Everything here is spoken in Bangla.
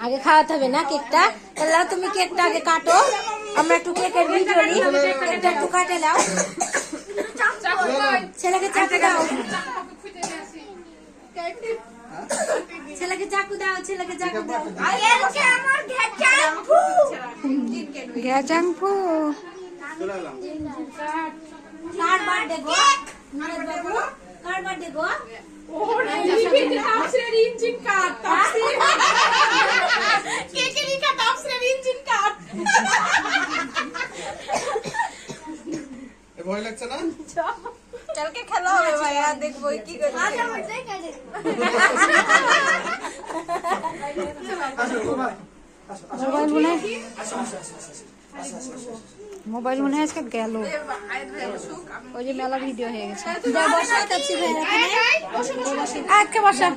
আগে খাওয়াতে হবে না কেকটা। তাহলে তুমি কেকটা আগে কাটো, আমরা একটু কেকের ভিডিও নিই। কেকটা একটু কাটে নাও, ছেলেকে চাকু দাও, ছেলেকে চাকু দাও, ছেলেকে চাকু দাও। গ্যাজাংফু কার বার্থডে গো? নুরের বাবু কার বার্থডে গো? ভয় লাগছে না? কালকে খেলা হবে ভাইয়া, দেখবো কি করে। মোবাইল মনে হয় আজকে গেল, ওই যে মেলা ভিডিও হয়ে গেছে। আজকে বসা